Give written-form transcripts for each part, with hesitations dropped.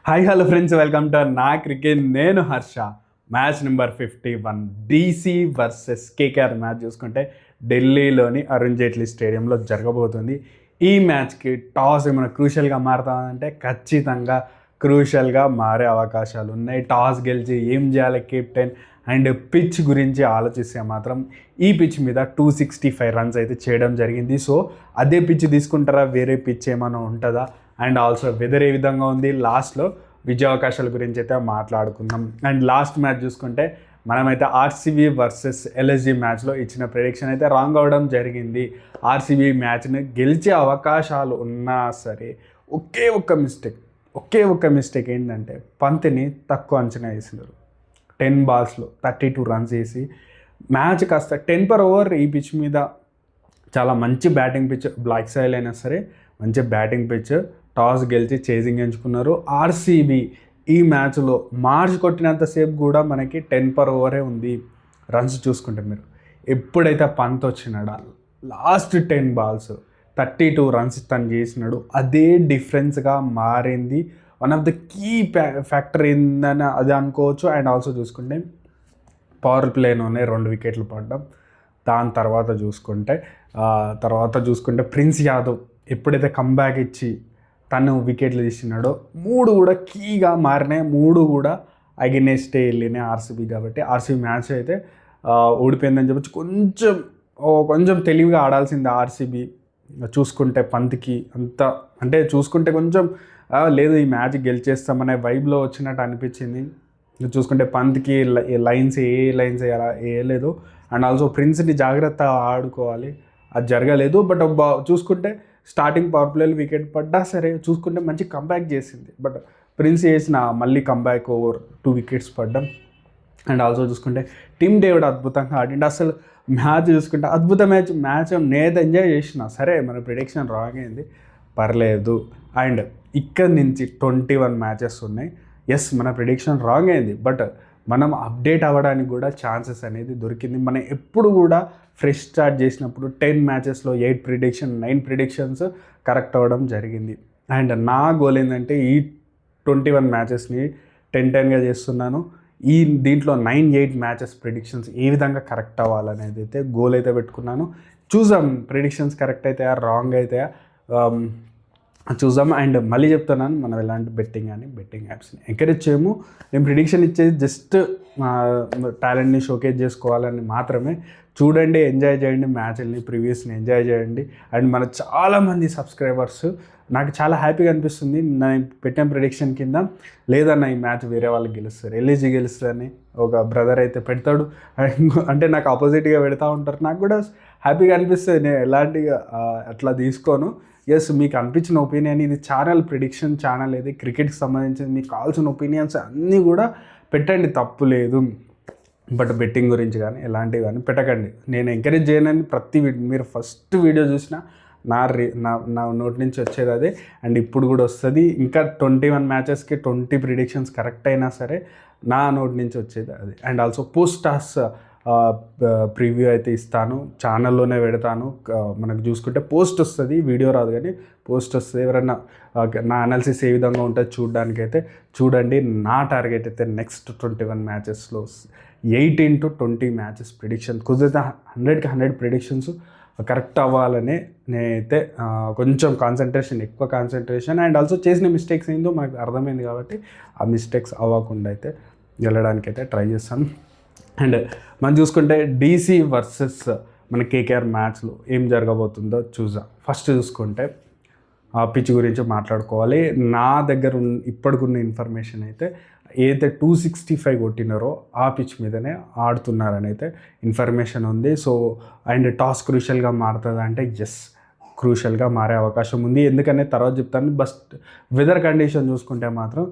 Hi hello friends, welcome to నా cricket. నేను Harsha. Match number 51 DC versus KKR match చూసుకుంటే ఢిల్లీలోని అరుణ్ జైట్లీ స్టేడియంలో జరగబోతుంది. ఈ మ్యాచ్కి టాస్ ఏమైనా క్రూషియల్గా మారుతుందంటే ఖచ్చితంగా క్రూషియల్గా మారే అవకాశాలు ఉన్నాయి. టాస్ గెలిచి ఏం చేయాలి కెప్టెన్ అండ్ పిచ్ గురించి ఆలోచిస్తే మాత్రం ఈ పిచ్ మీద 265 రన్స్ అయితే చేయడం జరిగింది. సో అదే పిచ్ తీసుకుంటారా, వేరే పిచ్ ఏమైనా ఉంటుందా, అండ్ ఆల్సో వెదర్ ఏ విధంగా ఉంది, లాస్ట్లో విజయావకాశాల గురించి అయితే మాట్లాడుకుందాం. అండ్ లాస్ట్ మ్యాచ్ చూసుకుంటే మనమైతే ఆర్సీబీ వర్సెస్ ఎల్ఎస్జీ మ్యాచ్లో ఇచ్చిన ప్రెడిక్షన్ అయితే రాంగ్ అవ్వడం జరిగింది. ఆర్సీబీ మ్యాచ్ని గెలిచే అవకాశాలు ఉన్నా సరే ఒకే ఒక్క మిస్టేక్ ఏంటంటే పంత్ని తక్కువ అంచనా వేసినారు. 10 balls 32 runs వేసి మ్యాచ్ కాస్త 10 per over. ఈ పిచ్ మీద చాలా మంచి బ్యాటింగ్ పిచ్, బ్లాక్ సాయిల్ అయినా సరే మంచి బ్యాటింగ్ పిచ్. టాస్ గెలిచి చేజింగ్ ఎంచుకున్నారు. ఆర్సీబీ ఈ మ్యాచ్లో మార్చ్ కొట్టినంతసేపు కూడా మనకి 10 per over ఉంది. రన్స్ చూసుకుంటే మీరు ఎప్పుడైతే పంత్ వచ్చినాడా లాస్ట్ 10 balls 32 runs తను చేసినాడు, అదే డిఫరెన్స్గా మారింది. One of the key factor ఏందని అది అనుకోవచ్చు. అండ్ ఆల్సో చూసుకుంటే పవర్ ప్లేలోనే 2 wickets పడ్డం. దాని తర్వాత చూసుకుంటే ప్రిన్స్ యాదవ్ ఎప్పుడైతే కంబ్యాక్ ఇచ్చి తను వికెట్లు తీసినాడో 3 కూడా కీగా మారినాయి. 3 కూడా అగెనెస్టే వెళ్ళినాయి ఆర్సీబీ. కాబట్టి ఆర్సీబీ మ్యాచ్ అయితే ఓడిపోయిందని చెప్పొచ్చు. కొంచెం తెలివిగా ఆడాల్సింది ఆర్సీబీ. చూసుకుంటే పంత్కి అంత అంటే చూసుకుంటే కొంచెం లేదు ఈ మ్యాచ్ గెలిచేస్తామనే వైబ్లో వచ్చినట్టు అనిపించింది. చూసుకుంటే పంత్కి లైన్స్ వేయాలా వేయలేదు. అండ్ ఆల్సో ప్రిన్స్ని జాగ్రత్త ఆడుకోవాలి, అది జరగలేదు. బట్ చూసుకుంటే స్టార్టింగ్ పవర్ ప్లేలో వికెట్ పడ్డా సరే చూసుకుంటే మంచి కంబ్యాక్ చేసింది. బట్ ప్రిన్స్ చేసిన మళ్ళీ కంబ్యాక్ ఓవర్ 2 wickets పడ్డం. అండ్ ఆల్సో చూసుకుంటే టీమ్ డేవిడ్ అద్భుతంగా ఆడిండు. అసలు మ్యాచ్ చూసుకుంటే అద్భుత మ్యాచ్ నేనైతే ఎంజాయ్ చేసిన. సరే మన ప్రిడిక్షన్ రాంగ్ అయింది, పర్లేదు. అండ్ ఇక్కడ నుంచి 21 matches ఉన్నాయి. ఎస్ మన ప్రిడిక్షన్ రాంగ్ అయింది, బట్ మనం అప్డేట్ అవ్వడానికి కూడా ఛాన్సెస్ అనేది దొరికింది. మనం ఎప్పుడు కూడా ఫ్రెష్ స్టార్ట్ చేసినప్పుడు 10 matchesలో 8 predictions 9 predictions కరెక్ట్ అవ్వడం జరిగింది. అండ్ నా గోల్ ఏంటంటే ఈ 21 matchesని 10-10గా చేస్తున్నాను. దీంట్లో 9-8 matches ప్రిడిక్షన్స్ ఏ విధంగా కరెక్ట్ అవ్వాలనేది అయితే గోల్ అయితే పెట్టుకున్నాను. చూసాం ప్రిడిక్షన్స్ కరెక్ట్ అవుతాయా రాంగ్ అవుతాయా చూద్దాం. అండ్ మళ్ళీ చెప్తున్నాను, మనం ఎలాంటి బెట్టింగ్ యాప్స్ని ఎంకరేజ్ చేయము. నేను ప్రిడిక్షన్ ఇచ్చేది జస్ట్ టాలెంట్ని షోకేజ్ చేసుకోవాలని మాత్రమే. చూడండి, ఎంజాయ్ చేయండి, మ్యాచ్ని ప్రివ్యూస్ని ఎంజాయ్ చేయండి. అండ్ మన చాలామంది సబ్స్క్రైబర్స్ నాకు చాలా హ్యాపీగా అనిపిస్తుంది. నేను పెట్టిన ప్రిడిక్షన్ కింద లేదన్న ఈ మ్యాచ్ వేరే వాళ్ళకి గెలుస్తారు, ఎల్ఈజీ గెలుస్తుందని ఒక బ్రదర్ అయితే పెడతాడు. అంటే నాకు ఆపోజిట్గా పెడతా ఉంటారు. నాకు కూడా హ్యాపీగా అనిపిస్తుంది. నేను ఎలాంటిగా అట్లా తీసుకోను. ఎస్, మీకు అనిపించిన ఒపీనియన్, ఇది ఛానల్ ప్రిడిక్షన్ ఛానల్, ఇది క్రికెట్కి సంబంధించింది. మీకు కావాల్సిన ఒపీనియన్స్ అన్నీ కూడా పెట్టండి, తప్పు లేదు. బట్ బెట్టింగ్ గురించి కానీ ఎలాంటివి కానీ పెట్టకండి. నేను ఎంకరేజ్ చేయనని మీరు ఫస్ట్ వీడియో చూసినా నా నోటి నుంచి వచ్చేది అదే. అండ్ ఇప్పుడు కూడా వస్తుంది. ఇంకా 21 matchesకి 20 predictions కరెక్ట్ అయినా సరే నా నోటి నుంచి వచ్చేది అది. And also post toss preview అయితే ఇస్తాను, ఛానల్లోనే పెడతాను. మనకు చూసుకుంటే పోస్ట్ వస్తుంది, వీడియో రాదు కానీ పోస్ట్ వస్తుంది. ఎవరైనా నా అనాలిసిస్ ఏ విధంగా ఉంటుందో చూడడానికి అయితే చూడండి. నా టార్గెట్ అయితే నెక్స్ట్ 21 matchesలో 18 to 20 matches ప్రిడిక్షన్ కుదిరితే 100కి 100 predictions కరెక్ట్ అవ్వాలని నేనైతే కొంచెం ఎక్కువ కాన్సన్ట్రేషన్ అండ్ ఆల్సో చేసిన మిస్టేక్స్ ఏందో మనకు అర్థమైంది. కాబట్టి ఆ మిస్టేక్స్ అవ్వకుండా అయితే వెళ్ళడానికి అయితే ట్రై చేస్తాను. అండ్ మనం చూసుకుంటే డీసీ వర్సెస్ మన కేకేఆర్ మ్యాచ్లో ఏం జరగబోతుందో చూద్దాం. ఫస్ట్ చూసుకుంటే పిచ్ గురించి మాట్లాడుకోవాలి. నా దగ్గర ఇప్పటికున్న ఇన్ఫర్మేషన్ అయితే ఏదైతే 265 కొట్టినారో ఆ పిచ్ మీదనే ఆడుతున్నారని అయితే ఇన్ఫర్మేషన్ ఉంది. సో అండ్ టాస్ క్రూషియల్గా మారుతుంది అంటే ఎస్, క్రూషియల్గా మారే అవకాశం ఉంది. ఎందుకనే తర్వాత చెప్తాను. బస్ట్ వెదర్ కండిషన్ చూసుకుంటే మాత్రం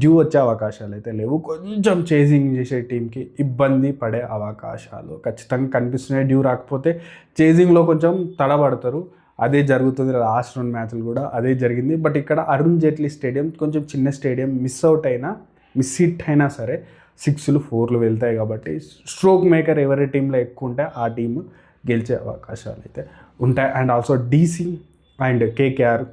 డ్యూ వచ్చే అవకాశాలు అయితే లేవు. కొంచెం చేజింగ్ చేసే టీంకి ఇబ్బంది పడే అవకాశాలు ఖచ్చితంగా కనిపిస్తున్నాయి. డ్యూ రాకపోతే చేజింగ్లో కొంచెం తడబడతారు. అదే జరుగుతుంది. లాస్ట్ 2 matches కూడా అదే జరిగింది. బట్ ఇక్కడ అరుణ్ జైట్లీ స్టేడియం కొంచెం చిన్న స్టేడియం, మిస్ హిట్ అయినా సరే 6లు 4లు వెళ్తాయి. కాబట్టి స్ట్రోక్ మేకర్ ఎవరి టీంలో ఎక్కువ ఉంటే ఆ టీం గెలిచే అవకాశాలు అయితే ఉంటాయి. And also DC and KKR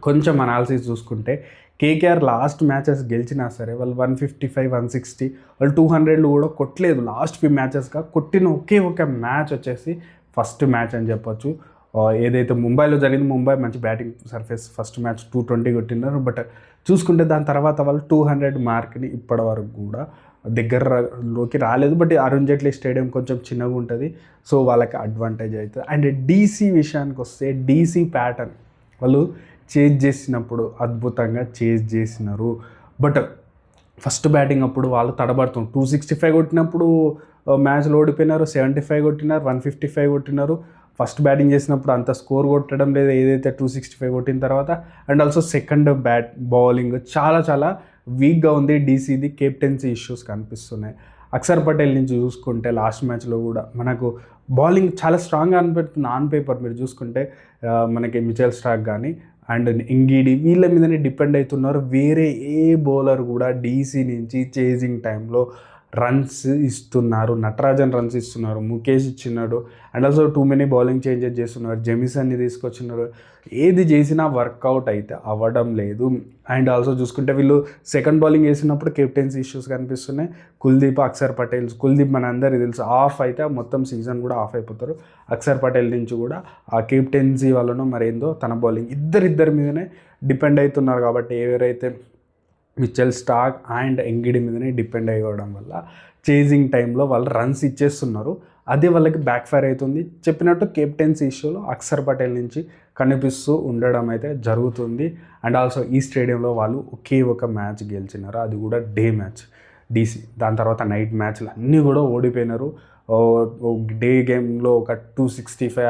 కొంచెం అనాలిసిస్ చూసుకుంటే కేకేఆర్ లాస్ట్ మ్యాచెస్ గెలిచినా సరే వాళ్ళు 155, 160 వాళ్ళు 200 కూడా కొట్టలేదు. లాస్ట్ ఫ్యూ మ్యాచెస్గా కొట్టిన ఒకే ఒక మ్యాచ్ వచ్చేసి ఫస్ట్ మ్యాచ్ అని చెప్పొచ్చు. ఏదైతే ముంబైలో జరిగింది, ముంబై మంచి బ్యాటింగ్ సర్ఫేస్, ఫస్ట్ మ్యాచ్ 220 కొట్టినారు. బట్ చూసుకుంటే దాని తర్వాత వాళ్ళు 200 మార్క్ని ఇప్పటి వరకు కూడా దగ్గరలోకి రాలేదు. బట్ అరుణ్ జైట్లీ స్టేడియం కొంచెం చిన్నగా ఉంటుంది, సో వాళ్ళకి అడ్వాంటేజ్ అవుతుంది. అండ్ డీసీ విషయానికి వస్తే డీసీ ప్యాటర్న్ వాళ్ళు చేజ్ చేసినప్పుడు అద్భుతంగా చేజ్ చేసినారు. బట్ ఫస్ట్ బ్యాటింగ్ అప్పుడు వాళ్ళు తడబడుతున్నారు. 265 కొట్టినప్పుడు మ్యాచ్లో ఓడిపోయినారు, 75 కొట్టినారు, 155 కొట్టినారు. ఫస్ట్ బ్యాటింగ్ చేసినప్పుడు అంత స్కోర్ కొట్టడం లేదు, ఏదైతే 265 కొట్టిన తర్వాత. అండ్ ఆల్సో సెకండ్ బౌలింగ్ చాలా వీక్గా ఉంది డీసీది. కెప్టెన్సీ ఇష్యూస్ కనిపిస్తున్నాయి. అక్షర్ పటేల్ నుంచి చూసుకుంటే లాస్ట్ మ్యాచ్లో కూడా మనకు బౌలింగ్ చాలా స్ట్రాంగ్గా అనిపెడుతుంది ఆన్ పేపర్. మీరు చూసుకుంటే మనకి మిచెల్ స్టార్క్ కానీ అండ్ ఇంగిడి వీళ్ళ మీదనే డిపెండ్ అవుతున్నారు. వేరే ఏ బౌలర్ కూడా డీసీ నుంచి చేజింగ్ టైంలో రన్స్ ఇస్తున్నారు. నటరాజన్ రన్స్ ఇస్తున్నారు, ముఖేష్ ఇచ్చినాడు. And also too many bowling changes చేస్తున్నారు, జెమిసన్ని తీసుకొచ్చినారు. ఏది చేసినా వర్కౌట్ అయితే అవ్వడం లేదు. అండ్ ఆల్సో చూసుకుంటే వీళ్ళు సెకండ్ బౌలింగ్ వేసినప్పుడు కెప్టెన్సీ ఇష్యూస్ కనిపిస్తున్నాయి. కుల్దీప్, అక్షర్ పటేల్. కుల్దీప్ మన అందరికీ తెలుసు ఆఫ్ అయితే మొత్తం సీజన్ కూడా ఆఫ్ అయిపోతారు. అక్షర్ పటేల్ నుంచి కూడా ఆ కెప్టెన్సీ వల్లనో మరేందో తన బౌలింగ్ ఇద్దరి మీదనే డిపెండ్ అవుతున్నారు. కాబట్టి ఎవరైతే మిచెల్ స్టార్క్ అండ్ ఎంగిడి మీదనే డిపెండ్ అయ్యడం వల్ల చేజింగ్ టైంలో వాళ్ళు రన్స్ ఇచ్చేస్తున్నారు. అదే వాళ్ళకి బ్యాక్ ఫైర్ అవుతుంది. చెప్పినట్టు కెప్టెన్సీ ఇష్యూలో అక్షర్ పటేల్ నుంచి కనిపిస్తూ ఉండడం అయితే జరుగుతుంది. అండ్ ఆల్సో ఈ స్టేడియంలో వాళ్ళు ఒకే ఒక మ్యాచ్ గెలిచినారు, అది కూడా డే మ్యాచ్ డీసీ. దాని తర్వాత నైట్ మ్యాచ్లు అన్నీ కూడా ఓడిపోయినారు. డే గేమ్లో ఒక 265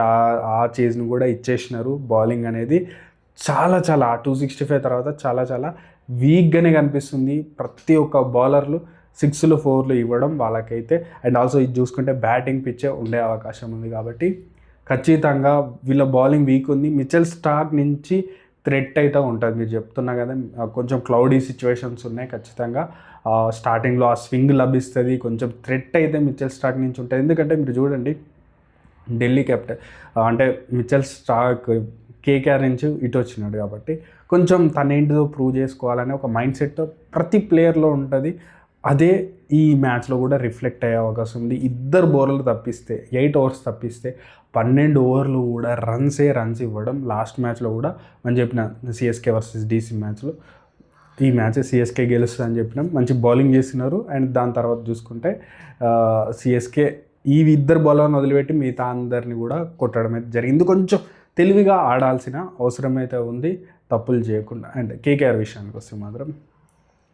ఆ చేజ్ని కూడా ఇచ్చేసినారు. బౌలింగ్ అనేది చాలా 265 తర్వాత చాలా వీక్గానే కనిపిస్తుంది. ప్రతి ఒక్క బౌలర్లు 6లు 4లు ఇవ్వడం వాళ్ళకైతే. అండ్ ఆల్సో ఇది చూసుకుంటే బ్యాటింగ్ పిచ్చే ఉండే అవకాశం ఉంది. కాబట్టి ఖచ్చితంగా వీళ్ళ బౌలింగ్ వీక్ ఉంది. మిచెల్ స్టార్క్ నుంచి థ్రెట్ అయితే ఉంటుంది. మీరు చెప్తున్నా కదా, కొంచెం క్లౌడీ సిచ్యువేషన్స్ ఉన్నాయి. ఖచ్చితంగా స్టార్టింగ్లో ఆ స్వింగ్ లభిస్తుంది, కొంచెం థ్రెట్ అయితే మిచెల్ స్టార్క్ నుంచి ఉంటుంది. ఎందుకంటే మీరు చూడండి, ఢిల్లీ కెప్టెన్ అంటే మిచెల్ స్టార్క్ కేకేఆర్ నుంచి ఇటు వచ్చినాడు కాబట్టి కొంచెం తనేంటిదో ప్రూవ్ చేసుకోవాలనే ఒక మైండ్ సెట్ ప్రతి ప్లేయర్లో ఉంటుంది. అదే ఈ మ్యాచ్లో కూడా రిఫ్లెక్ట్ అయ్యే అవకాశం ఉంది. ఇద్దరు బౌలర్లు తప్పిస్తే 8 ఓవర్స్ తప్పిస్తే 12 ఓవర్లు కూడా రన్స్ ఇవ్వడం. లాస్ట్ మ్యాచ్లో కూడా మనం చెప్పిన సిఎస్కే వర్సెస్ డీసీ మ్యాచ్లో ఈ మ్యాచ్ సిఎస్కే గెలుస్తుంది అని చెప్పినాం. మంచి బౌలింగ్ చేసినారు. అండ్ దాని తర్వాత చూసుకుంటే సిఎస్కే ఈ ఇద్దరు బౌలర్ని వదిలిపెట్టి మిగతా అందరినీ కూడా కొట్టడం అయితే జరిగింది. కొంచెం తెలివిగా ఆడాల్సిన అవసరం అయితే ఉంది, తప్పులు చేయకుండా. అండ్ కేకేఆర్ విషయానికి వస్తే మాత్రం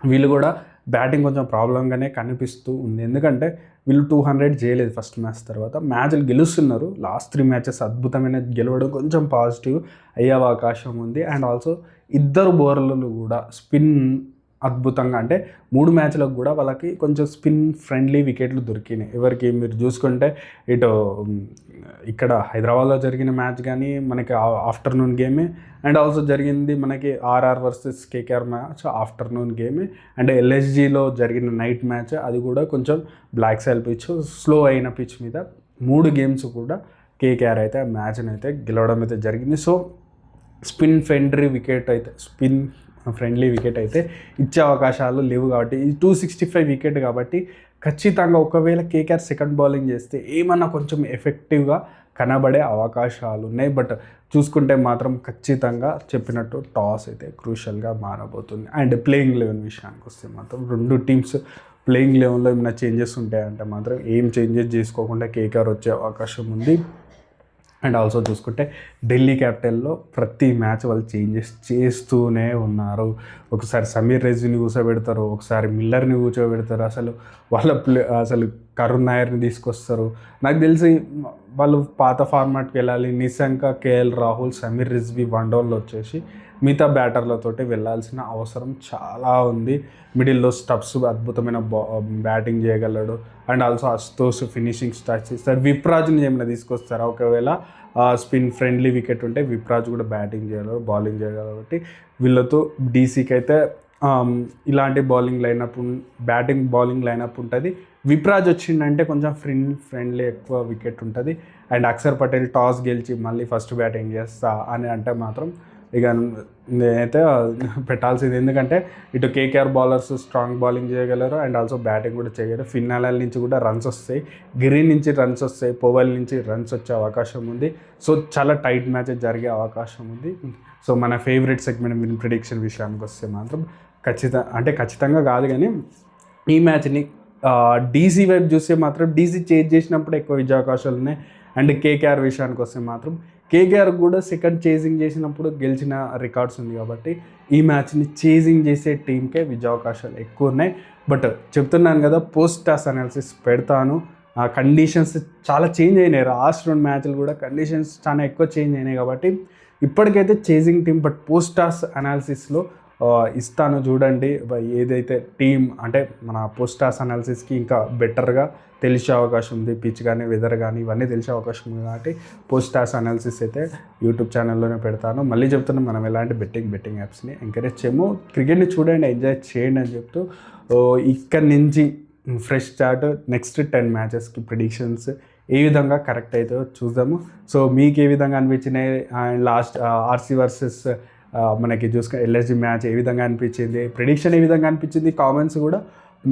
వీళ్ళు కూడా బ్యాటింగ్ కొంచెం ప్రాబ్లంగానే కనిపిస్తూ ఉంది. ఎందుకంటే వీళ్ళు 200 చేయలేదు ఫస్ట్ మ్యాచ్ తర్వాత. మ్యాచ్లు గెలుస్తున్నారు. లాస్ట్ 3 మ్యాచెస్ అద్భుతమైన గెలవడం కొంచెం పాజిటివ్ అయ్యే అవకాశం ఉంది. అండ్ ఆల్సో ఇద్దరు బౌలర్లు కూడా స్పిన్ అద్భుతంగా, అంటే 3 మ్యాచ్లకు కూడా వాళ్ళకి కొంచెం స్పిన్ ఫ్రెండ్లీ వికెట్లు దొరికినాయి. ఎవరికి మీరు చూసుకుంటే ఇటు ఇక్కడ హైదరాబాద్లో జరిగిన మ్యాచ్ కానీ మనకి ఆఫ్టర్నూన్ గేమే. అండ్ ఆల్సో జరిగింది మనకి RR versus KKR match afternoon గేమే. అండ్ ఎల్ఎస్జీలో జరిగిన నైట్ మ్యాచ్, అది కూడా కొంచెం బ్లాక్ సైల్ పిచ్, స్లో అయిన పిచ్ మీద 3 గేమ్స్ కూడా కేకేఆర్ అయితే మ్యాచ్ని అయితే గెలవడం అయితే జరిగింది. సో స్పిన్ ఫ్రెండ్లీ వికెట్ అయితే ఇచ్చే అవకాశాలు లేవు. కాబట్టి ఈ 265 వికెట్ కాబట్టి ఖచ్చితంగా ఒకవేళ కేకేఆర్ సెకండ్ బౌలింగ్ చేస్తే ఏమన్నా కొంచెం ఎఫెక్టివ్గా కనబడే అవకాశాలు ఉన్నాయి. బట్ చూసుకుంటే మాత్రం ఖచ్చితంగా చెప్పినట్టు టాస్ అయితే క్రూషియల్గా మారబోతుంది. అండ్ ప్లేయింగ్ 11 విషయానికి వస్తే మాత్రం 2 టీమ్స్ ప్లేయింగ్ 11లో ఏమైనా చేంజెస్ ఉంటాయంటే మాత్రం ఏం చేంజెస్ చేసుకోకుండా కేకేఆర్ వచ్చే అవకాశం ఉంది. అండ్ ఆల్సో చూసుకుంటే ఢిల్లీ క్యాపిటల్లో ప్రతి మ్యాచ్ వాళ్ళు చేంజెస్ చేస్తూనే ఉన్నారు. ఒకసారి సమీర్ రెజ్వీని కూర్చోబెడతారు, ఒకసారి మిల్లర్ని కూర్చోబెడతారు, అసలు కరుణ్ నాయర్ని తీసుకొస్తారు. నాకు తెలిసి వాళ్ళు పాత ఫార్మాట్కి వెళ్ళాలి. నిశంక, కేఎల్ రాహుల్, సమీర్ రిజ్వీ వన్డౌన్లో వచ్చేసి మిగతా బ్యాటర్లతోటి వెళ్ళాల్సిన అవసరం చాలా ఉంది. మిడిల్లో స్టబ్స్ అద్భుతమైన బ్యాటింగ్ చేయగలడు. And also Ashutosh finishing start చేస్తారు. విప్రాజ్ని ఏమైనా తీసుకొస్తారు, ఒకవేళ స్పిన్ ఫ్రెండ్లీ వికెట్ ఉంటే విప్రాజ్ కూడా బౌలింగ్ చేయగలరు. కాబట్టి వీళ్ళతో డీసీకి అయితే ఇలాంటి బ్యాటింగ్ బౌలింగ్ లైనప్ ఉంటుంది. విప్రాజ్ వచ్చిందంటే కొంచెం ఫ్రెండ్లీ ఎక్కువ వికెట్ ఉంటుంది. అండ్ అక్షర్ పటేల్ టాస్ గెలిచి మళ్ళీ ఫస్ట్ బ్యాటింగ్ చేస్తా అని అంటే మాత్రం ఇక నేనైతే పెట్టాల్సింది, ఎందుకంటే ఇటు కేకేఆర్ బౌలర్స్ స్ట్రాంగ్ బౌలింగ్ చేయగలరు అండ్ ఆల్సో బ్యాటింగ్ కూడా చేయగలరు. ఫిన్నాలల్ నుంచి కూడా రన్స్ వస్తాయి, గ్రీన్ నుంచి రన్స్ వస్తాయి, పోవెల్ నుంచి రన్స్ వచ్చే అవకాశం ఉంది. సో చాలా టైట్ మ్యాచెస్ జరిగే అవకాశం ఉంది. సో మన ఫేవరెట్ సెగ్మెంట్ విన్ ప్రిడిక్షన్ విషయానికి వస్తే మాత్రం ఖచ్చితంగా కాదు, కానీ ఈ మ్యాచ్ని డీసీ వైపు చూస్తే మాత్రం డీసీ చేంజ్ చేసినప్పుడు ఎక్కువ విజయ అవకాశాలు ఉన్నాయి. అండ్ కేకేఆర్ విషయానికి వస్తే మాత్రం కేకేఆర్ కూడా సెకండ్ చేజింగ్ చేసినప్పుడు గెలిచిన రికార్డ్స్ ఉంది, కాబట్టి ఈ మ్యాచ్ని చేజింగ్ చేసే టీంకే విజయ అవకాశాలు ఎక్కువ ఉన్నాయి. బట్ చెప్తున్నాను కదా, పోస్ట్ టాస్ అనాలిసిస్ పెడతాను. ఆ కండిషన్స్ చాలా చేంజ్ అయినాయి, లాస్ట్ 2 మ్యాచ్లు కూడా కండిషన్స్ చాలా ఎక్కువ చేంజ్ అయినాయి, కాబట్టి ఇప్పటికైతే chasing team, but post toss అనాలిసిస్లో ఇస్తాను చూడండి. ఏదైతే టీం అంటే మన పోస్ట్ టాస్ అనాలిసిస్కి ఇంకా బెటర్గా తెలిసే అవకాశం ఉంది, పిచ్ కానీ వెదర్ కానీ ఇవన్నీ తెలిసే అవకాశం ఉంది, కాబట్టి పోస్ట్ టాస్ అనాలిసిస్ అయితే యూట్యూబ్ ఛానల్లోనే పెడతాను. మళ్ళీ చెప్తున్నాం, మనం ఎలాంటి బెట్టింగ్ యాప్స్ని ఎంకరేజ్ చేయము. క్రికెట్ని చూడండి, ఎంజాయ్ చేయండి అని చెప్తూ ఇక్కడి నుంచి ఫ్రెష్ స్టార్ట్. నెక్స్ట్ 10 మ్యాచెస్కి ప్రిడిక్షన్స్ ఏ విధంగా కరెక్ట్ అవుతుందో చూద్దాము. సో మీకు ఏ విధంగా అనిపించినాయి, అండ్ లాస్ట్ ఆర్సీ వర్సెస్ మనకి చూసుకుని ఎల్ఎస్జి మ్యాచ్ ఏ విధంగా అనిపించింది, ప్రిడిక్షన్ ఏ విధంగా అనిపించింది, కామెంట్స్ కూడా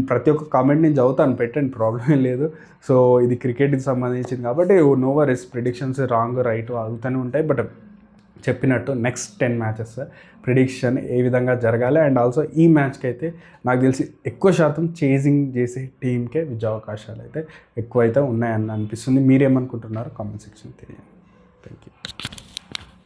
ప్రతి ఒక్క కామెంట్ నేను చదువుతాను, పెట్టండి, ప్రాబ్లం లేదు. సో ఇది క్రికెట్కి సంబంధించింది కాబట్టి no worries, predictions wrong right అవుతూనే ఉంటాయి. బట్ చెప్పినట్టు నెక్స్ట్ 10 మ్యాచెస్ ప్రిడిక్షన్ ఏ విధంగా జరగాలి. అండ్ ఆల్సో ఈ మ్యాచ్కి అయితే నాకు తెలిసి ఎక్కువ శాతం చేజింగ్ చేసే టీంకే విజయ అవకాశాలు అయితే ఎక్కువ అయితే ఉన్నాయని అనిపిస్తుంది. మీరేమనుకుంటున్నారో కామెంట్ సెక్షన్ తెలియదు. Thank you.